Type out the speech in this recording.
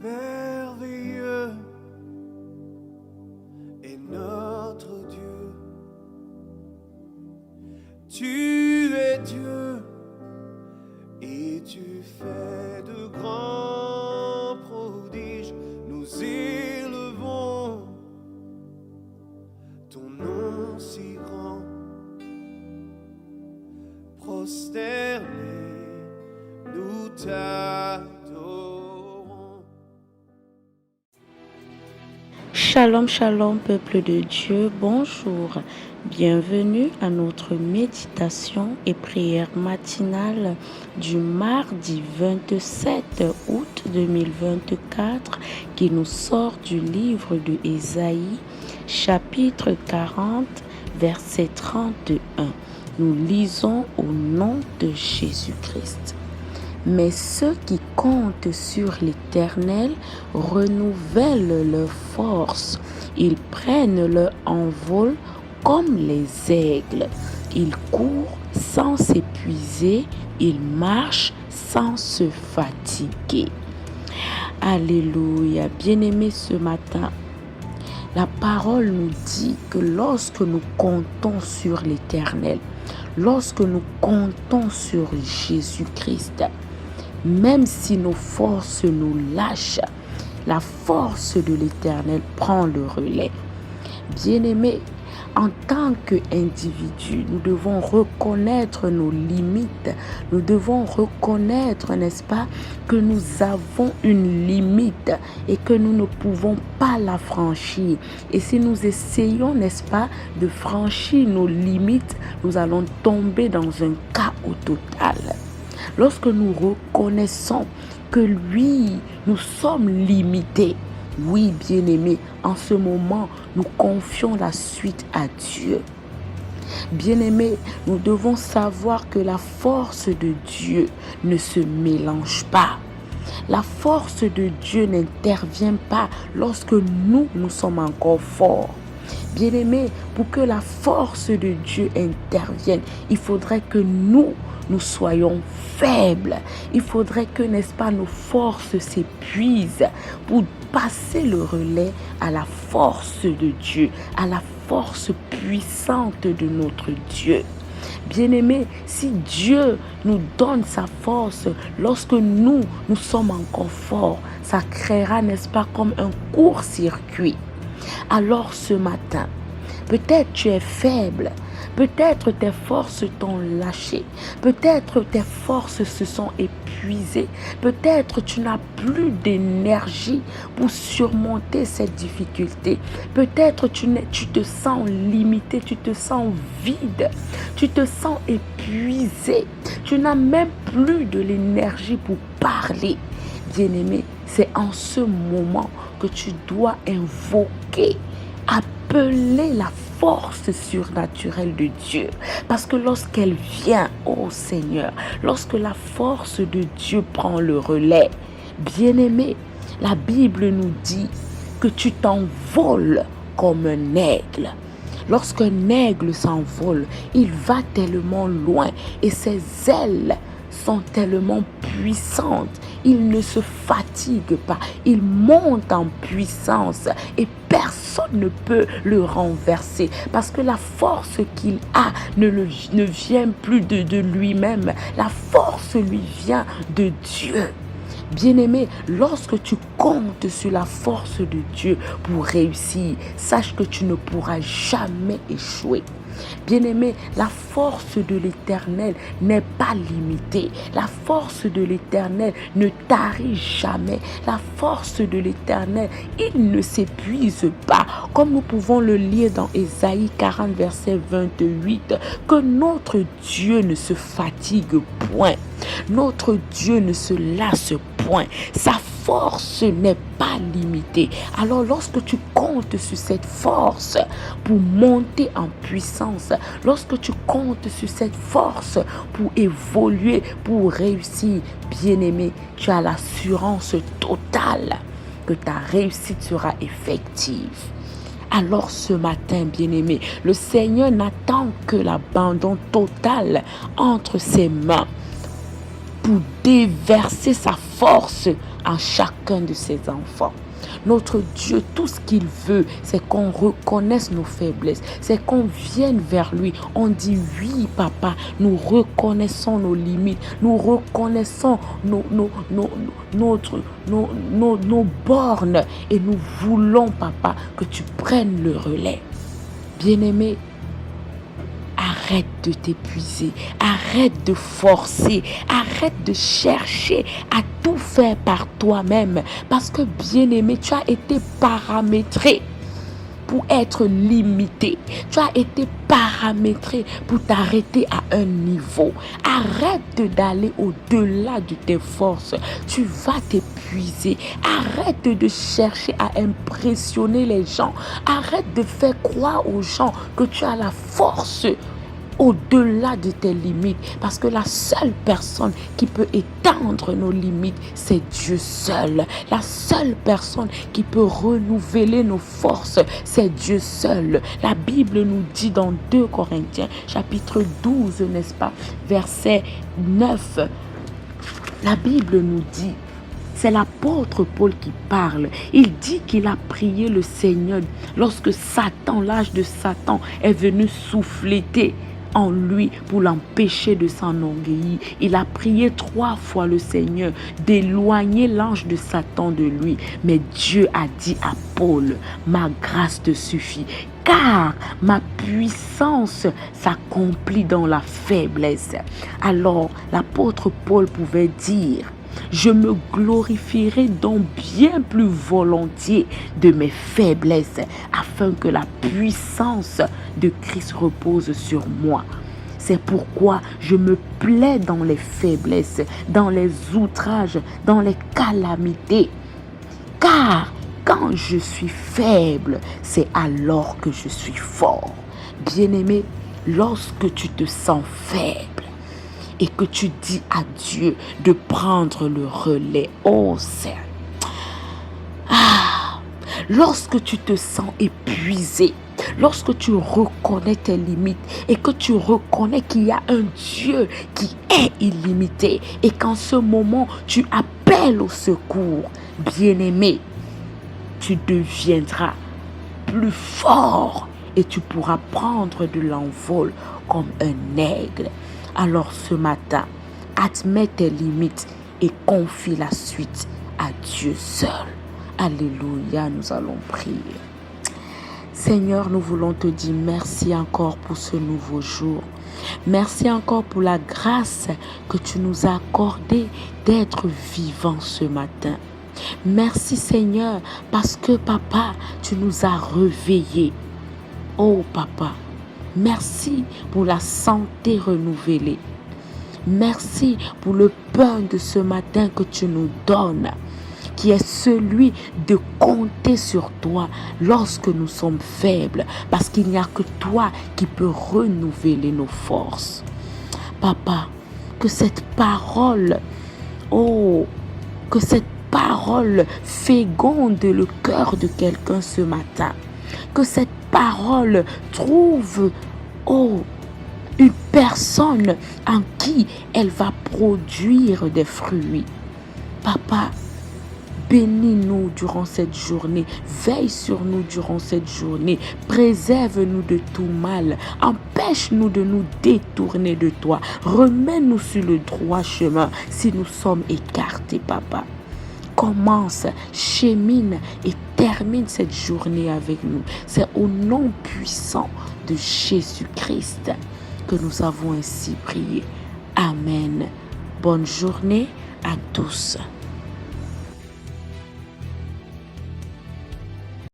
Merveilleux est notre Dieu. Tu es Dieu et tu fais de grands prodiges. Nous élevons ton nom si grand. Prosternés, nous t'adorons. Shalom, shalom, peuple de Dieu, bonjour. Bienvenue à notre méditation et prière matinale du mardi 27 août 2024 qui nous sort du livre de Ésaïe, chapitre 40, verset 31. Nous lisons au nom de Jésus-Christ. Mais ceux qui comptent sur l'Éternel renouvellent leur force. Ils prennent leur envol comme les aigles. Ils courent sans s'épuiser. Ils marchent sans se fatiguer. Alléluia. Bien-aimés, ce matin, la parole nous dit que lorsque nous comptons sur l'Éternel, lorsque nous comptons sur Jésus-Christ, même si nos forces nous lâchent, la force de l'Éternel prend le relais. Bien-aimés, en tant qu'individus, nous devons reconnaître nos limites. Nous devons reconnaître, n'est-ce pas, que nous avons une limite et que nous ne pouvons pas la franchir. Et si nous essayons, n'est-ce pas, de franchir nos limites, nous allons tomber dans un chaos total. Lorsque nous reconnaissons que lui, nous sommes limités, oui, bien-aimés, en ce moment, nous confions la suite à Dieu. Bien-aimés, nous devons savoir que la force de Dieu ne se mélange pas. La force de Dieu n'intervient pas lorsque nous sommes encore forts. Bien-aimés, pour que la force de Dieu intervienne, il faudrait que nous soyons faibles. Il faudrait que, n'est-ce pas, nos forces s'épuisent pour passer le relais à la force de Dieu, à la force puissante de notre Dieu. Bien-aimés, si Dieu nous donne sa force lorsque nous sommes encore forts, ça créera, n'est-ce pas, comme un court-circuit. Alors ce matin, peut-être tu es faible, peut-être tes forces t'ont lâché, peut-être tes forces se sont épuisées, peut-être tu n'as plus d'énergie pour surmonter cette difficulté, peut-être tu te sens limité, tu te sens vide, tu te sens épuisé, tu n'as même plus de l'énergie pour parler. Bien-aimé, c'est en ce moment que tu dois invoquer, appeler la force surnaturelle de Dieu. Parce que lorsqu'elle vient, oh Seigneur, lorsque la force de Dieu prend le relais, bien-aimé, la Bible nous dit que tu t'envoles comme un aigle. Lorsqu'un aigle s'envole, il va tellement loin et ses ailes sont tellement puissantes. Il ne se fatigue pas. Il monte en puissance et personne ne peut le renverser parce que la force qu'il a ne vient plus de lui-même. La force lui vient de Dieu. Bien-aimé, lorsque tu comptes sur la force de Dieu pour réussir, sache que tu ne pourras jamais échouer. Bien-aimé, la force de l'Éternel n'est pas limitée. La force de l'Éternel ne tarit jamais. La force de l'Éternel, il ne s'épuise pas. Comme nous pouvons le lire dans Ésaïe 40, verset 28, que notre Dieu ne se fatigue point. Notre Dieu ne se lasse point. Sa force n'est pas limitée. Alors lorsque tu comptes sur cette force pour monter en puissance, lorsque tu comptes sur cette force pour évoluer, pour réussir, bien-aimé, tu as l'assurance totale que ta réussite sera effective. Alors ce matin, bien-aimé, le Seigneur n'attend que l'abandon total entre ses mains pour déverser sa force à chacun de ses enfants. Notre Dieu, tout ce qu'il veut, c'est qu'on reconnaisse nos faiblesses, c'est qu'on vienne vers lui. On dit oui, papa, nous reconnaissons nos limites, nous reconnaissons nos bornes et nous voulons, papa, que tu prennes le relais. Bien-aimé, arrête de t'épuiser, arrête de forcer, arrête de chercher à tout faire par toi-même. Parce que bien-aimé, tu as été paramétré pour être limité. Tu as été paramétré pour t'arrêter à un niveau. Arrête d'aller au-delà de tes forces. Tu vas t'épuiser. Arrête de chercher à impressionner les gens. Arrête de faire croire aux gens que tu as la force au-delà de tes limites, parce que la seule personne qui peut étendre nos limites, c'est Dieu seul. La seule personne qui peut renouveler nos forces, c'est Dieu seul. La Bible nous dit dans 2 Corinthiens, chapitre 12, n'est-ce pas, verset 9, la Bible nous dit, c'est l'apôtre Paul qui parle. Il dit qu'il a prié le Seigneur lorsque Satan, l'âge de Satan, est venu souffléter en lui pour l'empêcher de s'enorgueillir. Il a prié 3 fois le Seigneur d'éloigner l'ange de Satan de lui. Mais Dieu a dit à Paul, ma grâce te suffit, car ma puissance s'accomplit dans la faiblesse. Alors l'apôtre Paul pouvait dire, je me glorifierai donc bien plus volontiers de mes faiblesses, afin que la puissance de Christ repose sur moi. C'est pourquoi je me plais dans les faiblesses, dans les outrages, dans les calamités. Car quand je suis faible, c'est alors que je suis fort. Bien-aimé, lorsque tu te sens faible, et que tu dis à Dieu de prendre le relais, oh Seigneur, lorsque tu te sens épuisé, lorsque tu reconnais tes limites et que tu reconnais qu'il y a un Dieu qui est illimité et qu'en ce moment tu appelles au secours, bien-aimé, tu deviendras plus fort et tu pourras prendre de l'envol comme un aigle. Alors ce matin, admets tes limites et confie la suite à Dieu seul. Alléluia, nous allons prier. Seigneur, nous voulons te dire merci encore pour ce nouveau jour. Merci encore pour la grâce que tu nous as accordée d'être vivants ce matin. Merci Seigneur parce que Papa, tu nous as réveillés. Oh Papa, merci pour la santé renouvelée. Merci pour le pain de ce matin que tu nous donnes, qui est celui de compter sur toi lorsque nous sommes faibles, parce qu'il n'y a que toi qui peux renouveler nos forces. Papa, que cette parole, que cette parole féconde le cœur de quelqu'un ce matin. Que cette parole trouve, une personne en qui elle va produire des fruits. Papa, bénis-nous durant cette journée. Veille sur nous durant cette journée. Préserve-nous de tout mal. Empêche-nous de nous détourner de toi. Remets-nous sur le droit chemin si nous sommes écartés, Papa. Commence, chemine et termine cette journée avec nous. C'est au nom puissant de Jésus-Christ que nous avons ainsi prié. Amen. Bonne journée à tous.